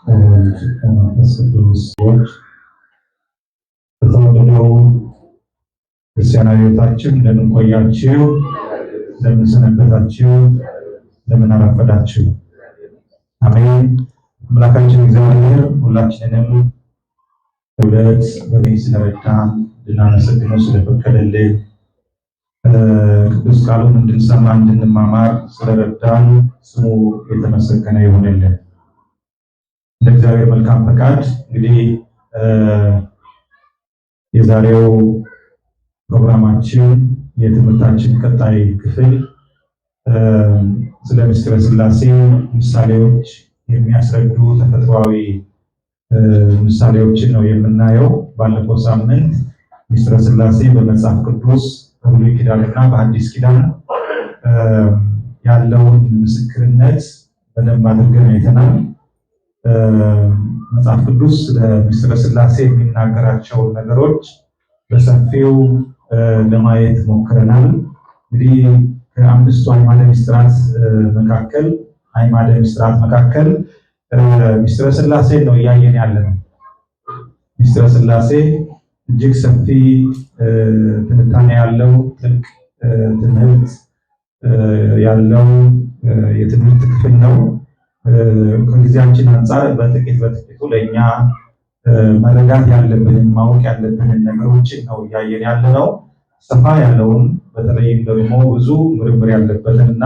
መንፈስ ቅዱስ ሰዎች በተወደደው ክርስቲያናዊ ሕይወታችን እንደምን ቆያችሁ? እንደምን ሰነበታችሁ? እንደምን አረፈዳችሁ? አሜን። አምላካችን እግዚአብሔር ሁላችንንም ሁለት በቤት ስለረዳን እንድናመሰግነው ስለፈቀደልን ቅዱስ ቃሉን እንድንሰማ እንድንማማር ስለረዳን ስሙ የተመሰገነ ይሁንልን። እንደ እግዚአብሔር መልካም ፈቃድ እንግዲህ የዛሬው ፕሮግራማችን የትምህርታችን ቀጣይ ክፍል ስለ ምስጢረ ሥላሴ ምሳሌዎች የሚያስረዱ ተፈጥሯዊ ምሳሌዎችን ነው የምናየው። ባለፈው ሳምንት ምስጢረ ሥላሴ በመጽሐፍ ቅዱስ በብሉይ ኪዳንና በአዲስ ኪዳን ያለውን ምስክርነት በደንብ አድርገን አይተናል። መጽሐፍ ቅዱስ ስለ ምስጢረ ሥላሴ የሚናገራቸውን ነገሮች በሰፊው ለማየት ሞክረናል። እንግዲህ ከአምስቱ አዕማደ ምስጢራት መካከል ምስጢረ ሥላሴ ነው እያየን ያለነው። ምስጢረ ሥላሴ እጅግ ሰፊ ትንታኔ ያለው ጥልቅ ትምህርት ያለው የትምህርት ክፍል ነው። ከጊዜያችን አንጻር በጥቂቱ ለእኛ መረዳት ያለብንን ማወቅ ያለብንን ነገሮችን ነው እያየን ያለነው። ሰፋ ያለውን በተለይም ደግሞ ብዙ ምርምር ያለበትንና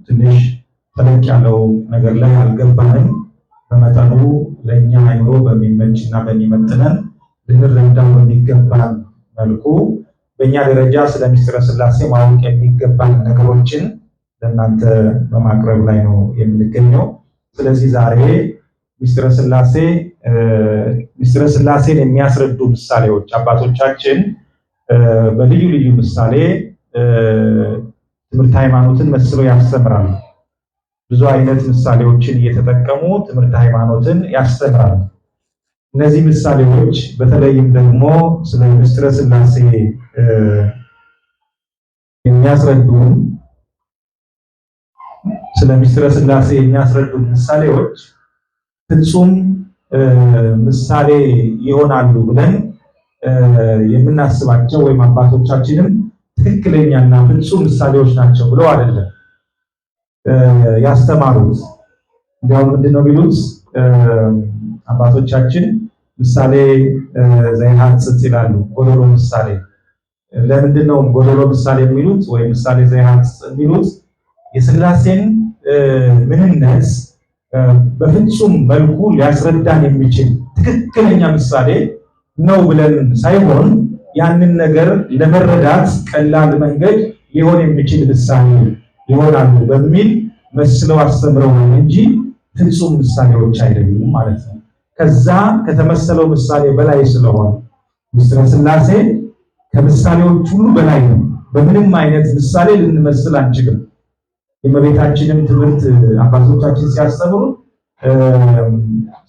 ትንሽ ተለቅ ያለው ነገር ላይ አልገባንም። በመጠኑ ለእኛ አይምሮ በሚመችና በሚመጥነን ልንረዳው በሚገባን መልኩ በእኛ ደረጃ ስለ ምስጢረ ሥላሴ ማወቅ የሚገባን ነገሮችን ለእናንተ በማቅረብ ላይ ነው የምንገኘው። ስለዚህ ዛሬ ምስጢረ ሥላሴን የሚያስረዱ ምሳሌዎች አባቶቻችን በልዩ ልዩ ምሳሌ ትምህርት ሃይማኖትን መስለው ያስተምራሉ። ብዙ አይነት ምሳሌዎችን እየተጠቀሙ ትምህርት ሃይማኖትን ያስተምራሉ። እነዚህ ምሳሌዎች በተለይም ደግሞ ስለ ምስጢረ ሥላሴ የሚያስረዱ ምሳሌዎች ፍጹም ምሳሌ ይሆናሉ ብለን የምናስባቸው ወይም አባቶቻችንም ትክክለኛና ፍጹም ምሳሌዎች ናቸው ብለው አይደለም ያስተማሩት። እንዲያውም ምንድነው የሚሉት አባቶቻችን? ምሳሌ ዘይሐጽጽ ይላሉ። ጎዶሎ ምሳሌ። ለምንድነው ጎዶሎ ምሳሌ የሚሉት ወይም ምሳሌ ዘይሐጽጽ የሚሉት? የሥላሴን ምንነት በፍጹም መልኩ ሊያስረዳን የሚችል ትክክለኛ ምሳሌ ነው ብለን ሳይሆን ያንን ነገር ለመረዳት ቀላል መንገድ ሊሆን የሚችል ምሳሌ ይሆናሉ በሚል መስለው አስተምረው ነው እንጂ ፍጹም ምሳሌዎች አይደሉም ማለት ነው። ከዛ ከተመሰለው ምሳሌ በላይ ስለሆነ ምስጢረ ሥላሴ ከምሳሌዎች ሁሉ በላይ ነው። በምንም አይነት ምሳሌ ልንመስል አንችልም። የእመቤታችንም ትምህርት አባቶቻችን ሲያስተምሩ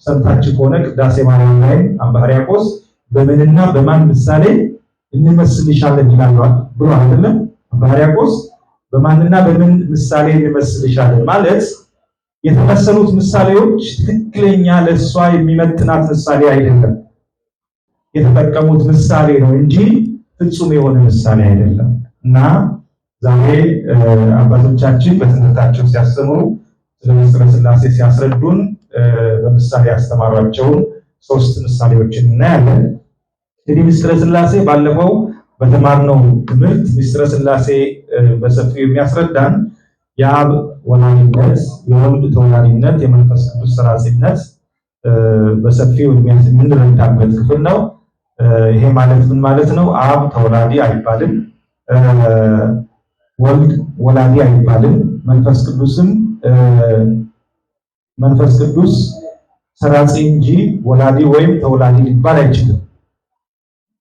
ሰምታችሁ ከሆነ ቅዳሴ ማርያም ላይ አባ ሕርያቆስ በምንና በማን ምሳሌ እንመስልሻለን ይላሉ ብሎ አይደለም? አባ ሕርያቆስ በማንና በምን ምሳሌ እንመስልሻለን ማለት የተመሰሉት ምሳሌዎች ትክክለኛ ለእሷ የሚመጥናት ምሳሌ አይደለም። የተጠቀሙት ምሳሌ ነው እንጂ ፍጹም የሆነ ምሳሌ አይደለም። እና ዛሬ አባቶቻችን በትምህርታቸው ሲያስተምሩ ስለ ምስጢረ ሥላሴ ሲያስረዱን በምሳሌ ያስተማሯቸውን 3 ምሳሌዎችን እናያለን። እንግዲህ ምስጢረ ሥላሴ ባለፈው በተማርነው ትምህርት ምስጢረ ሥላሴ በሰፊው የሚያስረዳን የአብ ወላዲነት፣ የወልድ ተወላዲነት፣ የመንፈስ ቅዱስ ሰራጺነት በሰፊው የምንረዳበት ክፍል ነው። ይሄ ማለት ምን ማለት ነው? አብ ተወላዲ አይባልም፣ ወልድ ወላዲ አይባልም፣ መንፈስ ቅዱስ ሰራጺ እንጂ ወላዲ ወይም ተወላዲ ሊባል አይችልም።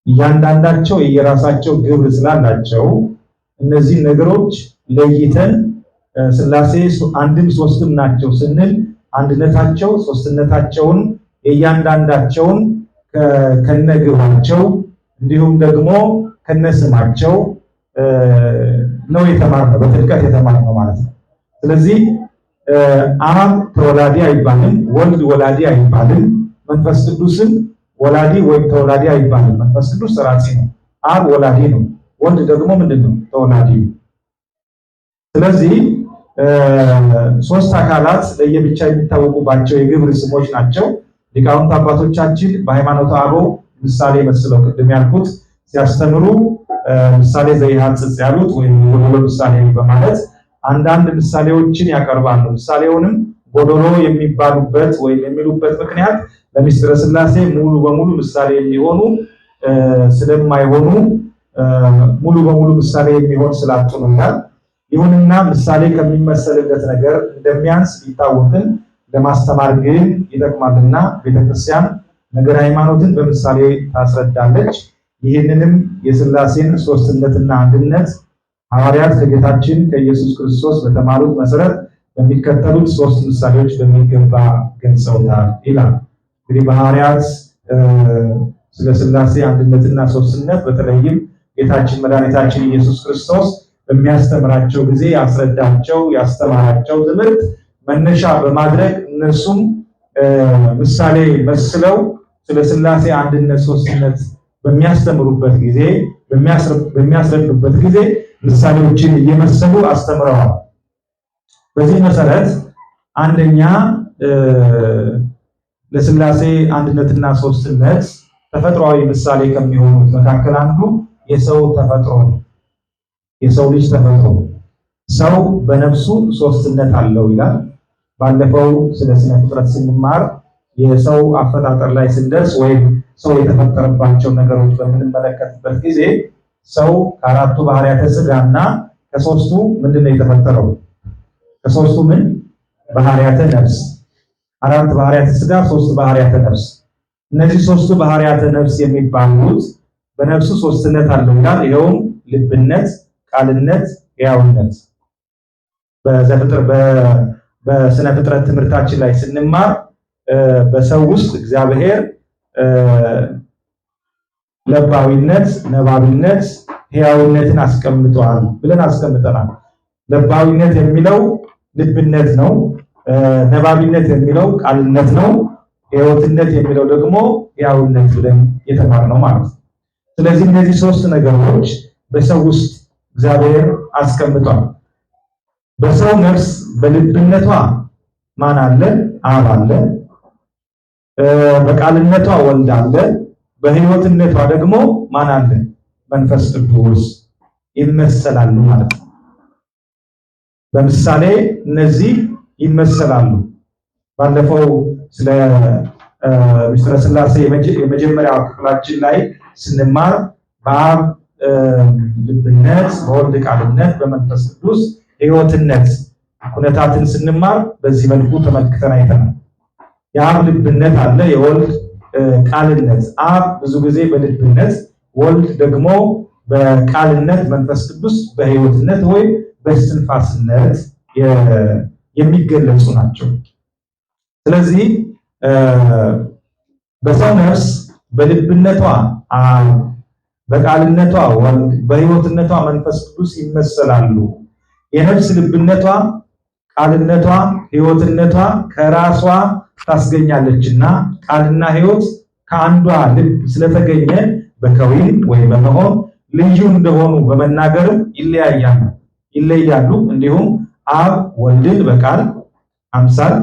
እያንዳንዳቸው የየራሳቸው ግብር ስላላቸው እነዚህ ነገሮች ለይተን ሥላሴ አንድም ሶስትም ናቸው ስንል አንድነታቸው ሶስትነታቸውን የእያንዳንዳቸውን ከነግብራቸው እንዲሁም ደግሞ ከነስማቸው ነው የተማርነው፣ በጥልቀት የተማርነው ማለት ነው። ስለዚህ አብ ተወላዲ አይባልም፣ ወልድ ወላዲ አይባልም፣ መንፈስ ቅዱስም ወላዲ ወይም ተወላዲ አይባልም። መንፈስ ቅዱስ ሰራጺ ነው። አብ ወላዲ ነው። ወልድ ደግሞ ምንድነው? ተወላዲ ነው። ስለዚህ ሶስት አካላት ለየብቻ የሚታወቁባቸው የግብር ስሞች ናቸው። ሊቃውንት አባቶቻችን በሃይማኖተ አበው ምሳሌ መስለው ቅድም ያልኩት ሲያስተምሩ ምሳሌ ዘይሐጽጽ ያሉት ወይም ጎዶሎ ምሳሌ በማለት አንዳንድ ምሳሌዎችን ያቀርባሉ። ምሳሌውንም ጎዶሎ የሚባሉበት ወይም የሚሉበት ምክንያት ለምስጢረ ሥላሴ ሙሉ በሙሉ ምሳሌ የሚሆኑ ስለማይሆኑ ሙሉ በሙሉ ምሳሌ የሚሆን ስላጡ ነው። ይሁንና ምሳሌ ከሚመሰልበት ነገር እንደሚያንስ ቢታወቅም ለማስተማር ግን ይጠቅማልና ቤተክርስቲያን ነገር ሃይማኖትን በምሳሌ ታስረዳለች። ይህንንም የሥላሴን ሦስትነትና አንድነት ሐዋርያት ከጌታችን ከኢየሱስ ክርስቶስ በተማሩት መሰረት በሚከተሉት ሶስት ምሳሌዎች በሚገባ ገልጸውታል ይላል። እንግዲህ በሐዋርያት ስለ ሥላሴ አንድነትና ሦስትነት በተለይም ጌታችን መድኃኒታችን ኢየሱስ ክርስቶስ በሚያስተምራቸው ጊዜ ያስረዳቸው ያስተማራቸው ትምህርት መነሻ በማድረግ እነሱም ምሳሌ መስለው ስለ ሥላሴ አንድነት ሦስትነት በሚያስተምሩበት ጊዜ በሚያስረዱበት ጊዜ ምሳሌዎችን እየመሰሉ አስተምረዋል። በዚህ መሰረት አንደኛ ለሥላሴ አንድነትና ሦስትነት ተፈጥሯዊ ምሳሌ ከሚሆኑት መካከል አንዱ የሰው ተፈጥሮ ነው። የሰው ልጅ ተፈጥሮ ሰው በነፍሱ ሦስትነት አለው ይላል። ባለፈው ስለ ስነ ፍጥረት ስንማር የሰው አፈጣጠር ላይ ስንደርስ ወይም ሰው የተፈጠረባቸው ነገሮች በምንመለከትበት ጊዜ ሰው ከአራቱ ባህሪያተ ሥጋና ከሶስቱ ምንድነው የተፈጠረው? ከሶስቱ ምን ባህሪያተ ነፍስ፣ አራት ባህሪያተ ሥጋ፣ ሶስት ባህሪያተ ነፍስ። እነዚህ ሶስቱ ባህሪያተ ነፍስ የሚባሉት በነፍሱ ሦስትነት አለው ይላል። ይኸውም ልብነት፣ ቃልነት፣ ሕያውነት። በስነ ፍጥረት ትምህርታችን ላይ ስንማር በሰው ውስጥ እግዚአብሔር ለባዊነት፣ ነባቢነት፣ ሕያውነትን አስቀምጧል ብለን አስቀምጠናል። ለባዊነት የሚለው ልብነት ነው። ነባቢነት የሚለው ቃልነት ነው። ሕይወትነት የሚለው ደግሞ ሕያውነት ብለን የተማርነው ማለት ነው። ስለዚህ እነዚህ ሶስት ነገሮች በሰው ውስጥ እግዚአብሔር አስቀምጧል። በሰው ነፍስ በልብነቷ ማን አለ? አብ አለ። በቃልነቷ ወልድ አለ። በሕይወትነቷ ደግሞ ማን አለ? መንፈስ ቅዱስ ይመሰላሉ ማለት ነው። በምሳሌ እነዚህ ይመሰላሉ። ባለፈው ስለ ምስጢረ ሥላሴ የመጀመሪያው ክፍላችን ላይ ስንማር በአብ ልብነት፣ በወልድ ቃልነት፣ በመንፈስ ቅዱስ ሕይወትነት ሁነታትን ስንማር በዚህ መልኩ ተመልክተን አይተናል። የአብ ልብነት አለ፣ የወልድ ቃልነት። አብ ብዙ ጊዜ በልብነት፣ ወልድ ደግሞ በቃልነት፣ መንፈስ ቅዱስ በሕይወትነት ወይም በእስትንፋስነት የሚገለጹ ናቸው። ስለዚህ በሰው ነፍስ በልብነቷ አብ፣ በቃልነቷ ወልድ፣ በሕይወትነቷ መንፈስ ቅዱስ ይመሰላሉ። የነፍስ ልብነቷ፣ ቃልነቷ፣ ሕይወትነቷ ከራሷ ታስገኛለችና ቃልና ሕይወት ከአንዷ ልብ ስለተገኘ በከዊን ወይም በመሆን ልዩ እንደሆኑ በመናገርም ይለያሉ። እንዲሁም አብ ወልድን በቃል አምሳል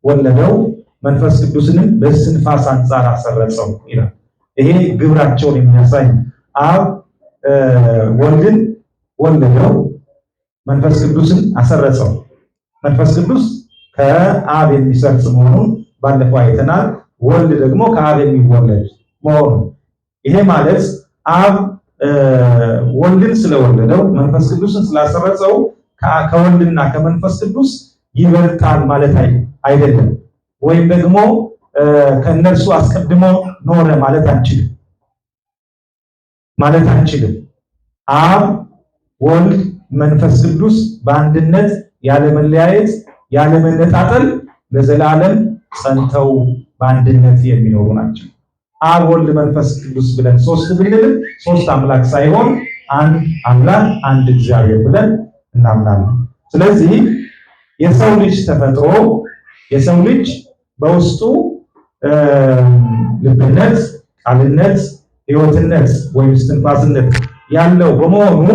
ወለደው፣ መንፈስ ቅዱስንም በእስትንፋስ አንጻር አሰረጸው ይላል። ይሄ ግብራቸውን የሚያሳይ አብ ወልድን ወለደው፣ መንፈስ ቅዱስን አሰረጸው። መንፈስ ቅዱስ ከአብ የሚሰርጽ መሆኑን ባለፈው አይተናል። ወልድ ደግሞ ከአብ የሚወለድ መሆኑ። ይሄ ማለት አብ ወልድን ስለወለደው መንፈስ ቅዱስን ስላሰረጸው ከወልድና ከመንፈስ ቅዱስ ይበልጣል ማለት አይደለም። ወይም ደግሞ ከነርሱ አስቀድሞ ኖረ ማለት አንችልም። አብ ወልድ መንፈስ ቅዱስ በአንድነት ያለ መለያየት ያለ መነጣጠል ለዘላለም ጸንተው በአንድነት የሚኖሩ ናቸው። አብ ወልድ መንፈስ ቅዱስ ብለን ሶስት ብንል ሶስት አምላክ ሳይሆን አንድ አምላክ አንድ እግዚአብሔር ብለን እናምናለን። ስለዚህ የሰው ልጅ ተፈጥሮ የሰው ልጅ በውስጡ ልብነት፣ ቃልነት፣ ሕይወትነት ወይም እስትንፋስነት ያለው በመሆኑ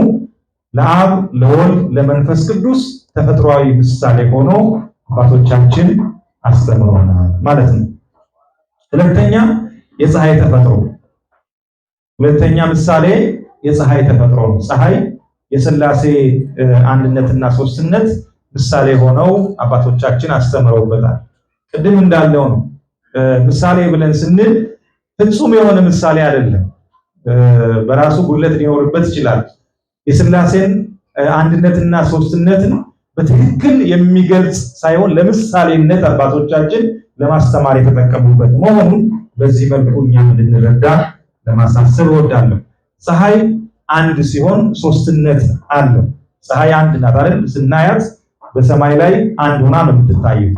ለአብ ለወልድ ለመንፈስ ቅዱስ ተፈጥሯዊ ምሳሌ ሆኖ አባቶቻችን አስተምረውናል ማለት ነው። ሁለተኛ የፀሐይ ተፈጥሮ፣ ሁለተኛ ምሳሌ የፀሐይ ተፈጥሮ ነው። ፀሐይ የሥላሴ አንድነትና ሶስትነት ምሳሌ ሆነው አባቶቻችን አስተምረውበታል። ቅድም እንዳለው ነው። ምሳሌ ብለን ስንል ፍጹም የሆነ ምሳሌ አይደለም። በራሱ ጉድለት ሊኖርበት ይችላል። የሥላሴን አንድነትና ሶስትነትን በትክክል የሚገልጽ ሳይሆን ለምሳሌነት አባቶቻችን ለማስተማር የተጠቀሙበት መሆኑን በዚህ መልኩ እኛም እንድንረዳ ለማሳሰብ እወዳለሁ። ፀሐይ አንድ ሲሆን ሶስትነት አለው። ፀሐይ አንድ ናት አይደል? ስናያት በሰማይ ላይ አንድ ሆና ነው የምትታየው።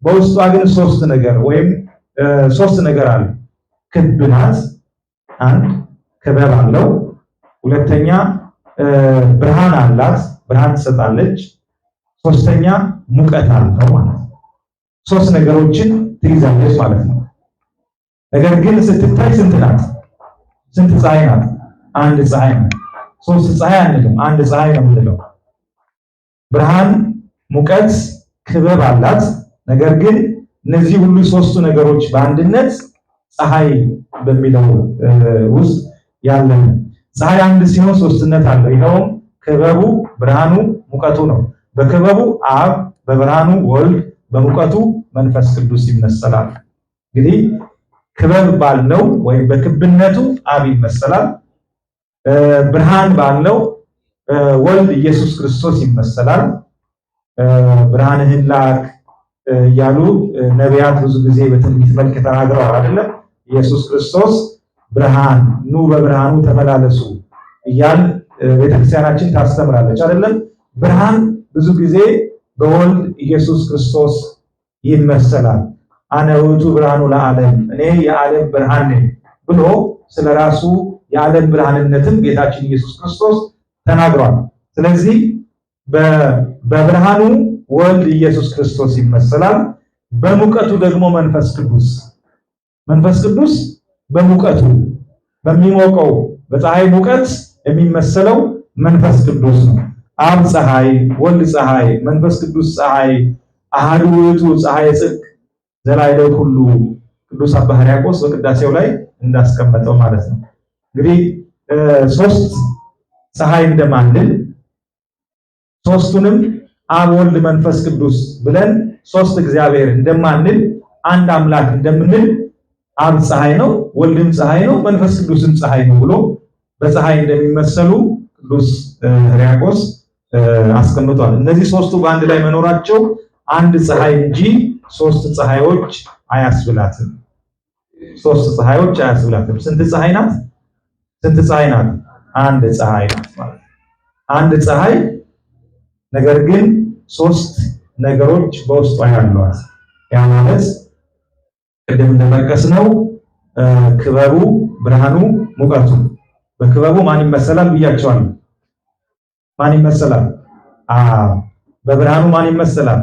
በውስጧ ግን ሶስት ነገር አለ። ክብ ናት፣ አንድ ክበብ አለው። ሁለተኛ ብርሃን አላት፣ ብርሃን ትሰጣለች። ሶስተኛ ሙቀት አለው ማለት ነው። ሶስት ነገሮችን ትይዛለች ማለት ነው። ነገር ግን ስትታይ ስንት ናት? ስንት ፀሐይ ናት? አንድ ፀሐይ ናት። ሶስት ፀሐይ አንልም፣ አንድ ፀሐይ ነው የምንለው። ብርሃን፣ ሙቀት፣ ክበብ አላት። ነገር ግን እነዚህ ሁሉ ሶስቱ ነገሮች በአንድነት ፀሐይ በሚለው ውስጥ ያለ ነው። ፀሐይ አንድ ሲሆን ሶስትነት አለው። ይኸውም ክበቡ፣ ብርሃኑ፣ ሙቀቱ ነው። በክበቡ አብ፣ በብርሃኑ ወልድ፣ በሙቀቱ መንፈስ ቅዱስ ይመሰላል። እንግዲህ ክበብ ባልነው ወይም በክብነቱ አብ ይመሰላል። ብርሃን ባልነው ወልድ ኢየሱስ ክርስቶስ ይመሰላል። ብርሃንህን ላክ እያሉ ነቢያት ብዙ ጊዜ በትንቢት መልክ ተናግረዋል አይደለም? ኢየሱስ ክርስቶስ ብርሃን ኑ በብርሃኑ ተመላለሱ እያል ቤተክርስቲያናችን ታስተምራለች አይደለም? ብርሃን ብዙ ጊዜ በወልድ ኢየሱስ ክርስቶስ ይመሰላል። አነ ውእቱ ብርሃኑ ለዓለም፣ እኔ የዓለም ብርሃን ነኝ ብሎ ስለራሱ የዓለም ብርሃንነትም ጌታችን ኢየሱስ ክርስቶስ ተናግሯል። ስለዚህ በብርሃኑ ወልድ ኢየሱስ ክርስቶስ ይመሰላል። በሙቀቱ ደግሞ መንፈስ ቅዱስ በሙቀቱ በሚሞቀው በፀሐይ ሙቀት የሚመሰለው መንፈስ ቅዱስ ነው። አብ ፀሐይ፣ ወልድ ፀሐይ፣ መንፈስ ቅዱስ ፀሐይ፣ አሐዱ ውእቱ ፀሐይ ጽድቅ ዘላይለው ሁሉ ቅዱስ አባ ሕርያቆስ በቅዳሴው ላይ እንዳስቀመጠው ማለት ነው። እንግዲህ ሶስት ፀሐይ እንደማንል ሶስቱንም አብ ወልድ መንፈስ ቅዱስ ብለን ሶስት እግዚአብሔር እንደማንል አንድ አምላክ እንደምንል አብ ፀሐይ ነው፣ ወልድም ፀሐይ ነው፣ መንፈስ ቅዱስም ፀሐይ ነው ብሎ በፀሐይ እንደሚመሰሉ ቅዱስ ሕርያቆስ አስቀምጧል። እነዚህ ሶስቱ በአንድ ላይ መኖራቸው አንድ ፀሐይ እንጂ ሶስት ፀሐዮች አያስብላትም። ሶስት ፀሐዮች አያስብላትም። ስንት ፀሐይ ናት? አንድ ፀሐይ ናት ማለት አንድ ፀሐይ፣ ነገር ግን ሶስት ነገሮች በውስጧ ያሏት። ያ ማለት ቅድም እንደጠቀስነው ክበቡ፣ ብርሃኑ፣ ሙቀቱ። በክበቡ ማን ይመሰላል ብያቸዋለሁ። ማን ይመሰላል? በብርሃኑ ማን ይመሰላል?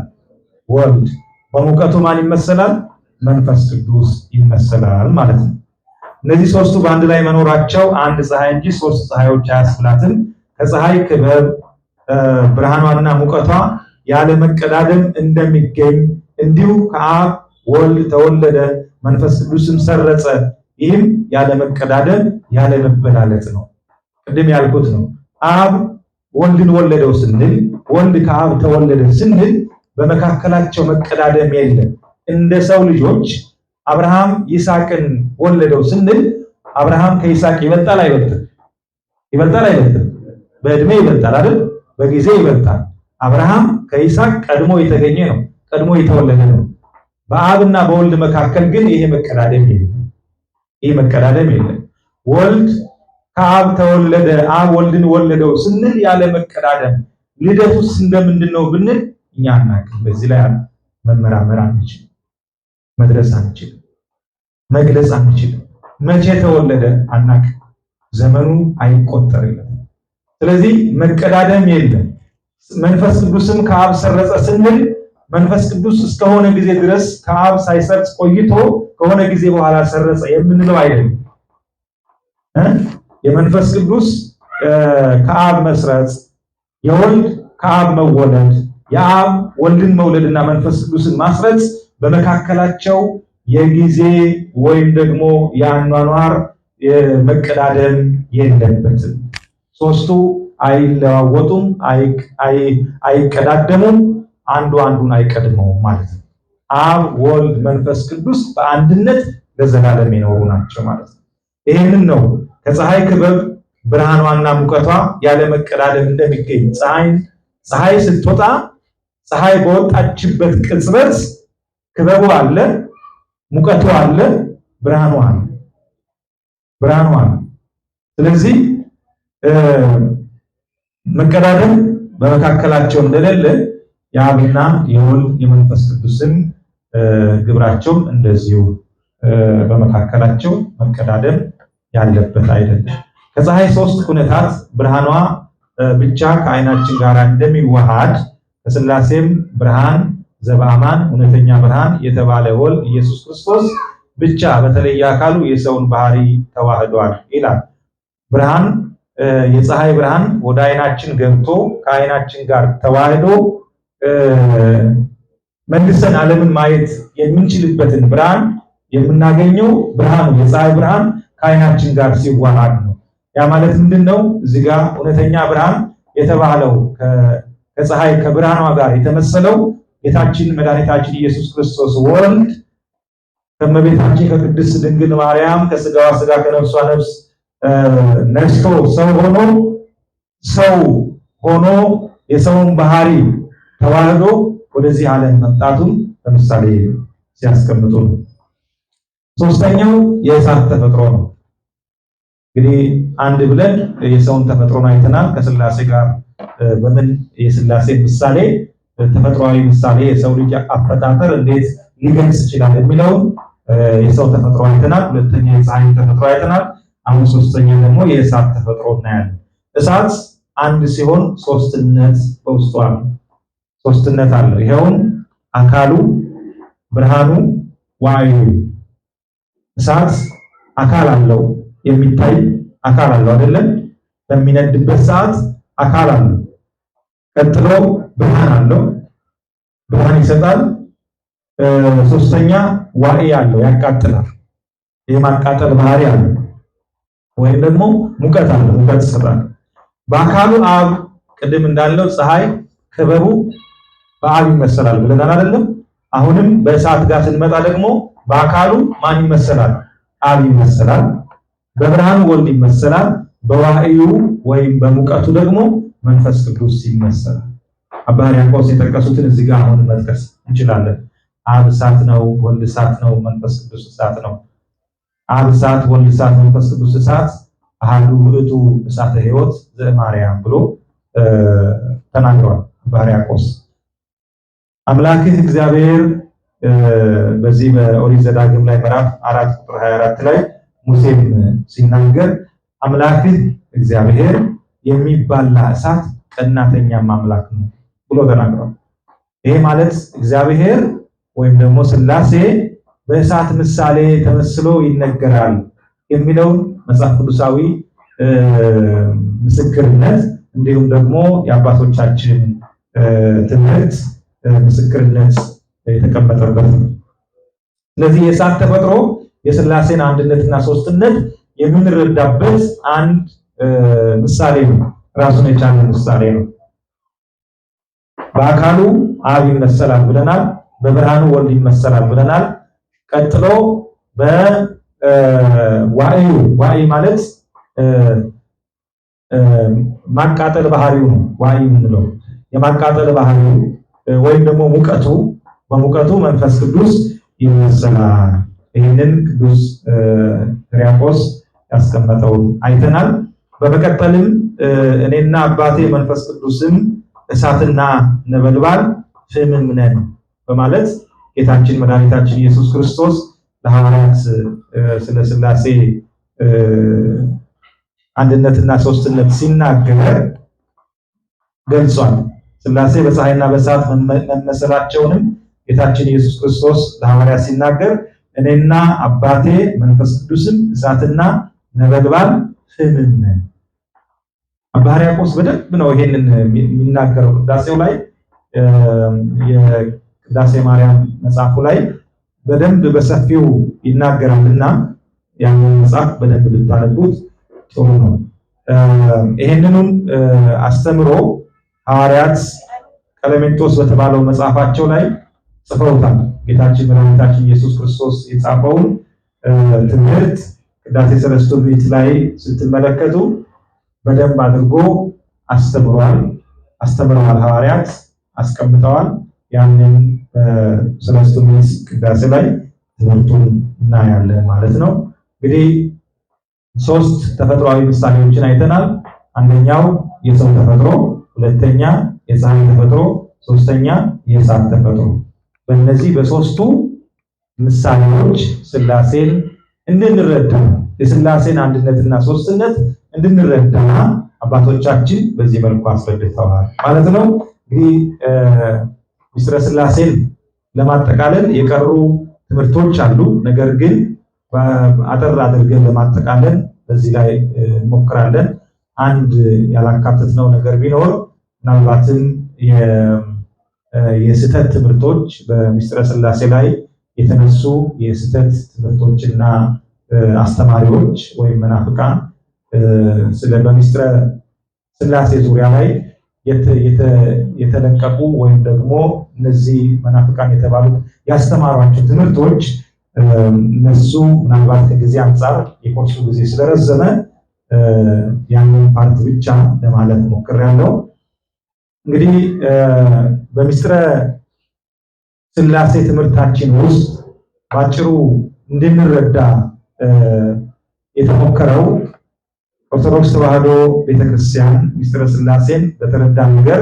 ወልድ። በሙቀቱ ማን ይመሰላል? መንፈስ ቅዱስ ይመሰላል ማለት ነው። እነዚህ ሶስቱ በአንድ ላይ መኖራቸው አንድ ፀሐይ እንጂ ሶስት ፀሐዮች አያስብላትም። ከፀሐይ ክበብ ብርሃኗና ሙቀቷ ያለ መቀዳደም እንደሚገኝ እንዲሁ ከአብ ወልድ ተወለደ መንፈስ ቅዱስም ሰረጸ፣ ይህም ያለ መቀዳደም ያለ መበላለጥ ነው። ቅድም ያልኩት ነው። አብ ወልድን ወለደው ስንል፣ ወልድ ከአብ ተወለደ ስንል በመካከላቸው መቀዳደም የለም። እንደ ሰው ልጆች አብርሃም ይስሐቅን ወለደው ስንል አብርሃም ከይስሐቅ ይበልጣል አይበልጥም? ይበልጣል? በእድሜ ይበልጣል አይደል? በጊዜ ይበልጣል። አብርሃም ከይስሐቅ ቀድሞ የተገኘ ነው፣ ቀድሞ የተወለደ ነው። በአብና በወልድ መካከል ግን ይሄ መቀዳደም የለም። ወልድ ከአብ ተወለደ፣ አብ ወልድን ወለደው ስንል ያለ መቀዳደም። ልደቱስ እንደምንድን ነው ብንል እኛ አናውቅም። በዚህ ላይ መመራመር አንችልም፣ መድረስ አንችልም፣ መግለጽ አንችልም። መቼ ተወለደ አናውቅም፣ ዘመኑ አይቆጠርለትም። ስለዚህ መቀዳደም የለም። መንፈስ ቅዱስም ከአብ ሰረጸ ስንል መንፈስ ቅዱስ እስከሆነ ጊዜ ድረስ ከአብ ሳይሰርጽ ቆይቶ ከሆነ ጊዜ በኋላ ሰረጸ የምንለው አይደለም። የመንፈስ ቅዱስ ከአብ መስረጽ፣ የወልድ ከአብ መወለድ፣ የአብ ወልድን መውለድና መንፈስ ቅዱስን ማስረጽ በመካከላቸው የጊዜ ወይም ደግሞ የአኗኗር መቀዳደም የለበትም። ሶስቱ አይለዋወጡም፣ አይቀዳደሙም፣ አንዱ አንዱን አይቀድመውም ማለት ነው። አብ ወልድ መንፈስ ቅዱስ በአንድነት ለዘላለም የኖሩ ናቸው ማለት ነው። ይህንን ነው ከፀሐይ ክበብ ብርሃኗና ሙቀቷ ያለ መቀዳደም እንደሚገኝ ፀሐይ ስትወጣ ፀሐይ በወጣችበት ቅጽበት ክበቡ አለ፣ ሙቀቱ አለ፣ ብርሃኑ አለ። ስለዚህ መቀዳደም በመካከላቸው እንደሌለ የአብና የወልድ የመንፈስ ቅዱስን ግብራቸውም እንደዚሁ በመካከላቸው መቀዳደም ያለበት አይደለም። ከፀሐይ ሶስት ኩነታት ብርሃኗ ብቻ ከዓይናችን ጋር እንደሚዋሃድ ከሥላሴም ብርሃን ዘበአማን እውነተኛ ብርሃን የተባለ ወልድ ኢየሱስ ክርስቶስ ብቻ በተለየ አካሉ የሰውን ባህሪ ተዋህዷል ይላል። ብርሃን የፀሐይ ብርሃን ወደ ዓይናችን ገብቶ ከዓይናችን ጋር ተዋህዶ መልሰን ዓለምን ማየት የምንችልበትን ብርሃን የምናገኘው ብርሃኑ የፀሐይ ብርሃን ከዓይናችን ጋር ሲዋሃድ ነው። ያ ማለት ምንድነው? እዚህ ጋር እውነተኛ ብርሃን የተባለው ከፀሐይ ከብርሃኗ ጋር የተመሰለው ጌታችን መድኃኒታችን ኢየሱስ ክርስቶስ ወልድ ከእመቤታችን ከቅድስት ድንግል ማርያም ከስጋዋ ስጋ ከነፍሷ ነፍስ ነስቶ ሰው ሆኖ የሰውን ባህሪ ተዋህዶ ወደዚህ ዓለም መምጣቱን ለምሳሌ ሲያስቀምጡ ነው። ሶስተኛው የእሳት ተፈጥሮ ነው። እንግዲህ አንድ ብለን የሰውን ተፈጥሮን አይተናል። ከሥላሴ ጋር በምን የሥላሴ ምሳሌ ተፈጥሯዊ ምሳሌ የሰው ልጅ አፈጣጠር እንዴት ሊገልጽ ይችላል የሚለውን የሰው ተፈጥሮ አይተናል። ሁለተኛ የፀሐይ ተፈጥሮ አይተናል። አሁን ሶስተኛ ደግሞ የእሳት ተፈጥሮ እናያለን። እሳት አንድ ሲሆን ሶስትነት በውስጡ አለ። ሶስትነት አለው። ይሄውም አካሉ፣ ብርሃኑ፣ ዋዕዩ። እሳት አካል አለው፣ የሚታይ አካል አለው አይደለም? በሚነድበት ሰዓት አካል አለው። ቀጥሎ ብርሃን አለው፣ ብርሃን ይሰጣል። ሶስተኛ ዋዕይ አለው፣ ያቃጥላል። የማቃጠል ባህሪ አለው። ወይም ደግሞ ሙቀት አለው፣ ሙቀት ይሰጣል። በአካሉ አብ ቅድም እንዳለው ፀሐይ ክበቡ በአብ ይመሰላል ብለናል አይደለም? አሁንም በእሳት ጋር ስንመጣ ደግሞ በአካሉ ማን ይመሰላል? አብ ይመሰላል። በብርሃኑ ወልድ ይመሰላል። በዋዕዩ ወይም በሙቀቱ ደግሞ መንፈስ ቅዱስ ይመሰላል። አባ ሕርያቆስ የጠቀሱትን እዚህ ጋር አሁን መጥቀስ እንችላለን። አብ እሳት ነው፣ ወልድ እሳት ነው፣ መንፈስ ቅዱስ እሳት ነው። አብ እሳት፣ ወልድ እሳት፣ መንፈስ ቅዱስ እሳት፣ አሐዱ ውእቱ እሳተ ሕይወት ዘእማርያም ብሎ ተናግሯል አባ ሕርያቆስ። አምላክህ እግዚአብሔር በዚህ በኦሪት ዘዳግም ላይ ምዕራፍ 4 ቁጥር 24 ላይ ሙሴም ሲናገር አምላክህ እግዚአብሔር የሚባላ እሳት ቀናተኛም አምላክ ነው ብሎ ተናግሯል። ይሄ ማለት እግዚአብሔር ወይም ደግሞ ሥላሴ በእሳት ምሳሌ ተመስሎ ይነገራል የሚለውን መጽሐፍ ቅዱሳዊ ምስክርነት እንዲሁም ደግሞ የአባቶቻችን ትምህርት ምስክርነት የተቀመጠበት ነው። ስለዚህ የእሳት ተፈጥሮ የሥላሴን አንድነትና ሶስትነት የምንረዳበት አንድ ምሳሌ ነው። ራሱን የቻለ ምሳሌ ነው። በአካሉ አብ ይመሰላል ብለናል። በብርሃኑ ወልድ ይመሰላል ብለናል። ቀጥሎ በዋዕዩ ዋዕይ ማለት ማቃጠል ባህሪው ነው። ዋዕይ የምንለው የማቃጠል ባህሪው ወይም ደግሞ ሙቀቱ፣ በሙቀቱ መንፈስ ቅዱስ ይመሰላል። ይህንን ቅዱስ ሕርያቆስ ያስቀመጠውን አይተናል። በመቀጠልም እኔና አባቴ መንፈስ ቅዱስም እሳትና ነበልባል ፍምም ነን በማለት ጌታችን መድኃኒታችን ኢየሱስ ክርስቶስ ለሐዋርያት ስለ ሥላሴ አንድነትና ሶስትነት ሲናገር ገልጿል። ሥላሴ በፀሐይና በእሳት መመሰላቸውንም ጌታችን ኢየሱስ ክርስቶስ ለሐዋርያት ሲናገር እኔና አባቴ መንፈስ ቅዱስም እሳትና ነበልባል ፍምም ነን። አባ ሕርያቆስ በደንብ ነው ይሄንን የሚናገረው ቅዳሴው ላይ የቅዳሴ ማርያም መጽሐፉ ላይ በደንብ በሰፊው ይናገራልና ያንን መጽሐፍ በደንብ ልታነቡት ጥሩ ነው። ይሄንኑን አስተምሮ ሐዋርያት ቀለሜንጦስ በተባለው መጽሐፋቸው ላይ ጽፈውታል። ጌታችን መድኃኒታችን ኢየሱስ ክርስቶስ የጻፈውን ትምህርት ቅዳሴ ሰለስቱ ምዕት ላይ ስትመለከቱ በደንብ አድርጎ አስተምረዋል። ሐዋርያት አስቀምጠዋል። ያንን ሰለስቱ ምዕት ቅዳሴ ላይ ትምህርቱን እናያለን ማለት ነው። እንግዲህ ሶስት ተፈጥሯዊ ምሳሌዎችን አይተናል። አንደኛው የሰው ተፈጥሮ፣ ሁለተኛ የፀሐይ ተፈጥሮ፣ ሶስተኛ የእሳት ተፈጥሮ። በእነዚህ በሶስቱ ምሳሌዎች ሥላሴን እንድንረዳ የሥላሴን አንድነትና ሶስትነት እንድንረዳ አባቶቻችን በዚህ መልኩ አስረድተዋል ማለት ነው። እንግዲህ ምስጢረ ሥላሴን ለማጠቃለል የቀሩ ትምህርቶች አሉ። ነገር ግን አጠር አድርገን ለማጠቃለል በዚህ ላይ እንሞክራለን። አንድ ያላካተትነው ነገር ቢኖር ምናልባትም የስህተት ትምህርቶች በምስጢረ ሥላሴ ላይ የተነሱ የስህተት ትምህርቶችና አስተማሪዎች ወይም መናፍቃን በምስጢረ ሥላሴ ዙሪያ ላይ የተለቀቁ ወይም ደግሞ እነዚህ መናፍቃን የተባሉት ያስተማሯቸው ትምህርቶች እነሱ ምናልባት ከጊዜ አንጻር የኮርሱ ጊዜ ስለረዘመ ያንን ፓርት ብቻ ለማለት ሞክሬያለሁ። እንግዲህ በምስጢረ ሥላሴ ትምህርታችን ውስጥ ባጭሩ እንድንረዳ የተሞከረው ኦርቶዶክስ ተዋሕዶ ቤተክርስቲያን ምስጢረ ሥላሴን በተረዳ ነገር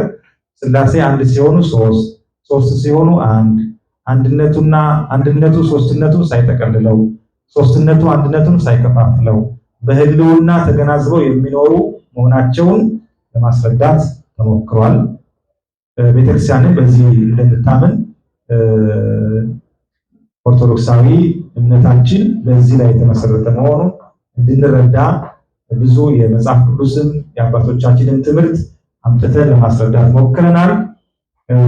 ሥላሴ አንድ ሲሆኑ ሶስት ሲሆኑ አንድነቱ ሶስትነቱን ሳይጠቀልለው ሶስትነቱ አንድነቱን ሳይከፋፍለው በህልውና ተገናዝበው የሚኖሩ መሆናቸውን ለማስረዳት ተሞክሯል። ቤተክርስቲያንን በዚህ እንደምታምን ኦርቶዶክሳዊ እምነታችን በዚህ ላይ የተመሰረተ መሆኑን እንድንረዳ ብዙ የመጽሐፍ ቅዱስን የአባቶቻችንን ትምህርት አምጥተን ለማስረዳት ሞክረናል።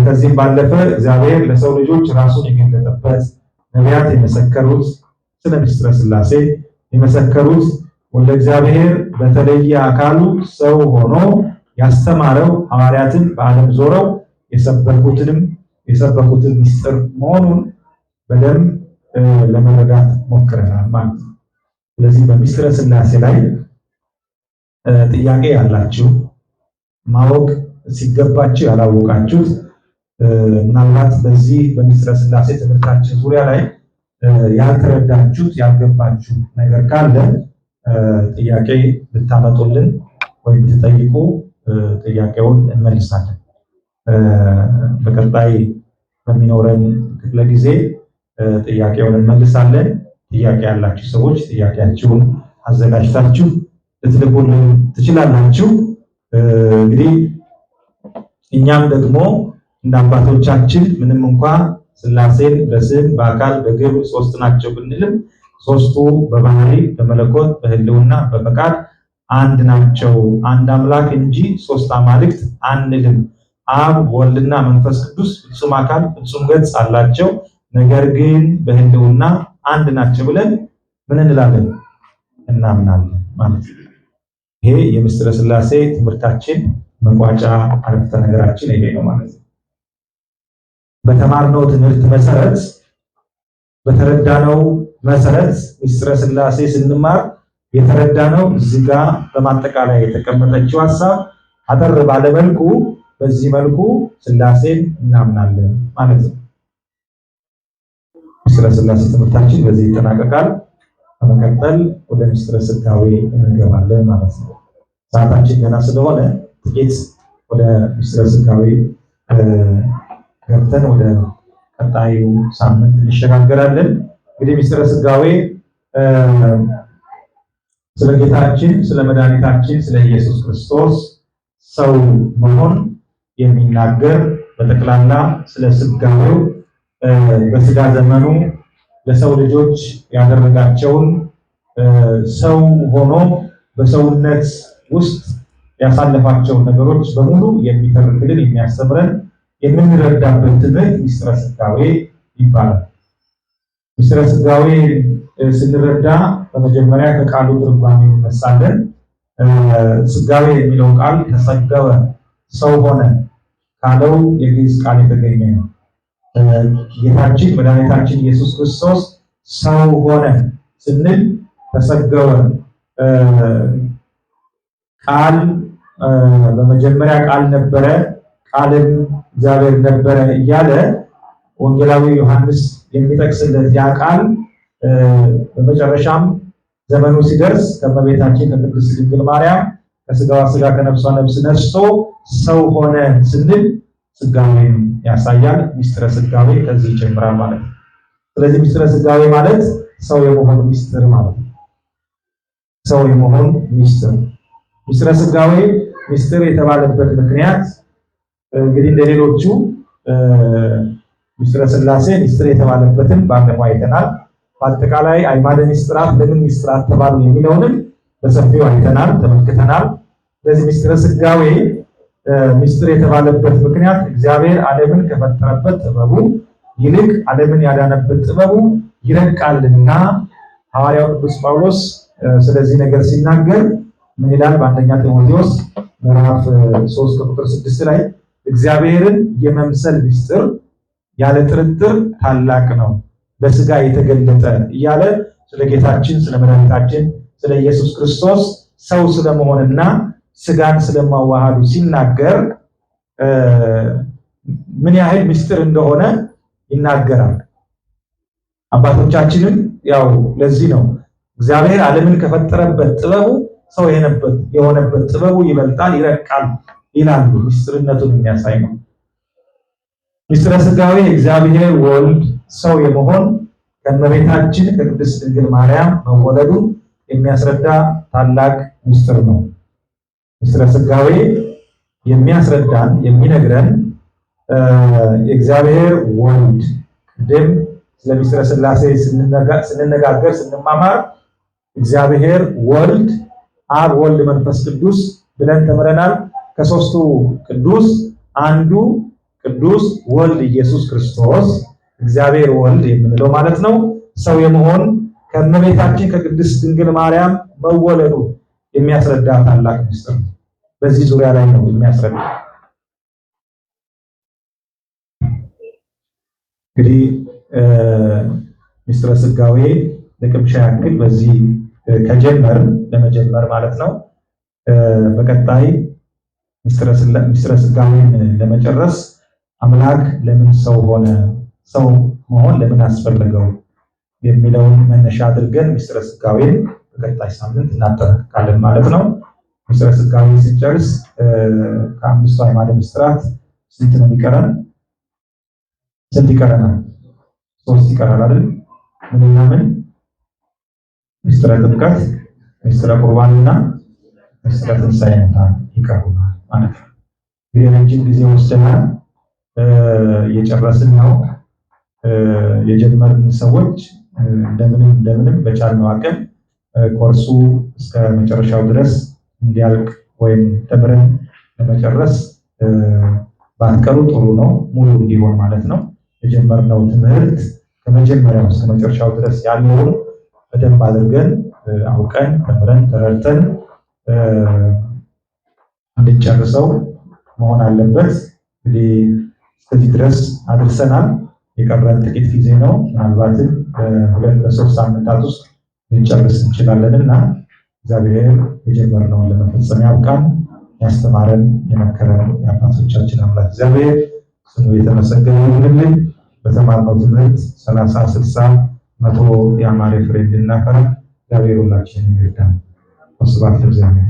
ከዚህም ባለፈ እግዚአብሔር ለሰው ልጆች ራሱን የገለጠበት ነቢያት የመሰከሩት ስለ ምስጢረ ሥላሴ የመሰከሩት ወልደ እግዚአብሔር በተለየ አካሉ ሰው ሆኖ ያስተማረው ሐዋርያትን በዓለም ዞረው የሰበኩትን ምስጢር መሆኑን በደንብ ለመረዳት ሞክረናል ማለት ነው። ስለዚህ በምስጢረ ሥላሴ ላይ ጥያቄ ያላችሁ ማወቅ ሲገባችሁ ያላወቃችሁት ምናልባት በዚህ በምስጢረ ሥላሴ ትምህርታችን ዙሪያ ላይ ያልተረዳችሁት ያልገባችሁ ነገር ካለ ጥያቄ ልታመጡልን ወይም ልትጠይቁ ጥያቄውን እንመልሳለን። በቀጣይ በሚኖረን ክፍለ ጊዜ ጥያቄውን እንመልሳለን። ጥያቄ ያላችሁ ሰዎች ጥያቄያችሁን አዘጋጅታችሁ ልትልኩልን ትችላላችሁ። እንግዲህ እኛም ደግሞ እንደ አባቶቻችን ምንም እንኳን ሥላሴን በስም በአካል በግብር ሶስት ናቸው ብንልም ሶስቱ በባህሪ በመለኮት በህልውና በፈቃድ አንድ ናቸው፣ አንድ አምላክ እንጂ ሶስት አማልክት አንልም። አብ ወልድና መንፈስ ቅዱስ ፍጹም አካል ፍጹም ገጽ አላቸው፣ ነገር ግን በህልውና አንድ ናቸው ብለን ምን እንላለን? እናምናለን ማለት ነው። ይሄ የምስጢረ ሥላሴ ትምህርታችን መቋጫ አረፍተ ነገራችን ይሄ ነው ማለት ነው። በተማርነው ትምህርት መሰረት በተረዳነው መሰረት ምስጢረ ሥላሴ ስንማር የተረዳነው እዚህ ጋር በማጠቃላይ የተቀመጠችው ሐሳብ አጠር ባለ መልኩ በዚህ መልኩ ሥላሴን እናምናለን ማለት ነው። ምስጢረ ሥላሴ ትምህርታችን በዚህ ይጠናቀቃል። በመቀጠል ወደ ምስጢረ ሥጋዌ እንገባለን ማለት ነው። ሰዓታችን ገና ስለሆነ ጥቂት ወደ ምስጢረ ሥጋዌ ገብተን ወደ ቀጣዩ ሳምንት እንሸጋገራለን። እንግዲህ ምስጢረ ሥጋዌ ስለ ጌታችን ስለ መድኃኒታችን ስለ ኢየሱስ ክርስቶስ ሰው መሆን የሚናገር በጠቅላላ ስለ ስጋዌው በስጋ ዘመኑ ለሰው ልጆች ያደረጋቸውን ሰው ሆኖ በሰውነት ውስጥ ያሳለፋቸውን ነገሮች በሙሉ የሚተርክልን የሚያስተምረን የምንረዳበት ትምህርት ምስጢረ ስጋዌ ይባላል። ምስጢረ ስጋዌ ስንረዳ በመጀመሪያ ከቃሉ ትርጓሜ እንነሳለን። ስጋዌ የሚለው ቃል ተሰገወ ሰው ሆነ ካለው የግዕዝ ቃል የተገኘ ነው። ጌታችን መድኃኒታችን ኢየሱስ ክርስቶስ ሰው ሆነ ስንል ተሰገወ ቃል በመጀመሪያ ቃል ነበረ፣ ቃልም እግዚአብሔር ነበረ እያለ ወንጌላዊ ዮሐንስ የሚጠቅስለት ያ ቃል በመጨረሻም ዘመኑ ሲደርስ ከእመቤታችን ከቅድስት ድንግል ማርያም ከስጋዋ ስጋ ከነፍሷ ነፍስ ነስቶ ሰው ሆነ ስንል ስጋዌን ያሳያል። ምስጢረ ስጋዌ ከዚህ ይጀምራል ማለት ነው። ስለዚህ ምስጢረ ስጋዌ ማለት ሰው የመሆን ምስጢር ማለት ነው። ሰው የመሆን ምስጢር። ምስጢረ ስጋዌ ምስጢር የተባለበት ምክንያት እንግዲህ እንደሌሎቹ ምስጢረ ሥላሴ ምስጢር የተባለበትን ባለፈው አይተናል። በአጠቃላይ አዕማደ ምስጢራት ለምን ምስጢራት ተባሉ የሚለውንም በሰፊው አይተናል፣ ተመልክተናል። ስለዚህ ምስጢረ ስጋዌ ምስጢር የተባለበት ምክንያት እግዚአብሔር ዓለምን ከፈጠረበት ጥበቡ ይልቅ ዓለምን ያዳነበት ጥበቡ ይረቃልና ሐዋርያው ቅዱስ ጳውሎስ ስለዚህ ነገር ሲናገር ምን ይላል? በአንደኛ ጢሞቴዎስ ምዕራፍ 3 ቁጥር 6 ላይ እግዚአብሔርን የመምሰል ምስጢር ያለ ጥርጥር ታላቅ ነው፣ በስጋ የተገለጠ እያለ ስለ ጌታችን ስለ መድኃኒታችን ስለ ኢየሱስ ክርስቶስ ሰው ስለመሆንና ስጋን ስለማዋሃዱ ሲናገር ምን ያህል ምስጢር እንደሆነ ይናገራል። አባቶቻችንም ያው ለዚህ ነው እግዚአብሔር ዓለምን ከፈጠረበት ጥበቡ ሰው የሆነበት ጥበቡ ይበልጣል ይረቃል ይላሉ። ምስጢርነቱን የሚያሳይ ነው። ምስጢረ ስጋዌ እግዚአብሔር ወልድ ሰው የመሆን ከእመቤታችን ከቅድስት ድንግል ማርያም መወለዱን የሚያስረዳ ታላቅ ምስጢር ነው። ምስጢረ ስጋዌ የሚያስረዳን የሚነግረን የእግዚአብሔር ወልድ ቅድም ስለ ምስጢረ ሥላሴ ስንነጋገር ስንማማር እግዚአብሔር ወልድ አብ ወልድ መንፈስ ቅዱስ ብለን ተምረናል። ከሶስቱ ቅዱስ አንዱ ቅዱስ ወልድ ኢየሱስ ክርስቶስ እግዚአብሔር ወልድ የምንለው ማለት ነው ሰው የመሆን ከእመቤታችን ከቅድስት ድንግል ማርያም መወለዱ የሚያስረዳ ታላቅ ምስጢር ነው። በዚህ ዙሪያ ላይ ነው የሚያስረዳ። እንግዲህ ምስጢረ ስጋዌ ለቅምሻ ያክል በዚህ ለመጀመር ማለት ነው። በቀጣይ ምስጢረ ስጋዌን ለመጨረስ አምላክ ለምን ሰው ሆነ፣ ሰው መሆን ለምን አስፈለገው የሚለውን መነሻ አድርገን ምስጢረ ስጋዌን በቀጣይ ሳምንት እናጠናቅቃለን ማለት ነው። ምስጢረ ስጋዌን ስንጨርስ ከአምስቱ አዕማደ ምስጢራት ስንት ነው የሚቀረን? ስንት ይቀረናል? 3 ይቀራል አይደል? ምንና ምን? ምስጢረ ጥምቀት፣ ምስጢረ ቁርባንና ምስጢረ ትንሣኤ ሙታን ይቀሩናል ማለት ነው። ረጅም ጊዜ ወስደናል፣ እየጨረስን ነው። የጀመርን ሰዎች እንደምንም በቻልነው አቅም ኮርሱ እስከ መጨረሻው ድረስ እንዲያልቅ ወይም ተምረን ለመጨረስ ባትቀሩ ጥሩ ነው፣ ሙሉ እንዲሆን ማለት ነው። የጀመርነው ትምህርት ከመጀመሪያው እስከ መጨረሻው ድረስ ያለውን በደንብ አድርገን አውቀን ተምረን ተረድተን እንድንጨርሰው መሆን አለበት። እንግዲህ እስከዚህ ድረስ አድርሰናል። የቀረን ጥቂት ጊዜ ነው። ምናልባትም በ2-3 ሳምንታት ውስጥ ልንጨርስ እንችላለንና እግዚአብሔር የጀመርነውን ለመፈጸም ያብቃን። ያስተማረን የመከረን የአባቶቻችን አምላክ እግዚአብሔር ስሙ የተመሰገነ ይሁንልን። በተማርነው ትምህርት 30፣ 60፣ 100 ያማረ ፍሬ እንድናፈራ እግዚአብሔር ሁላችንን ይርዳን። ወስብሐት ለእግዚአብሔር።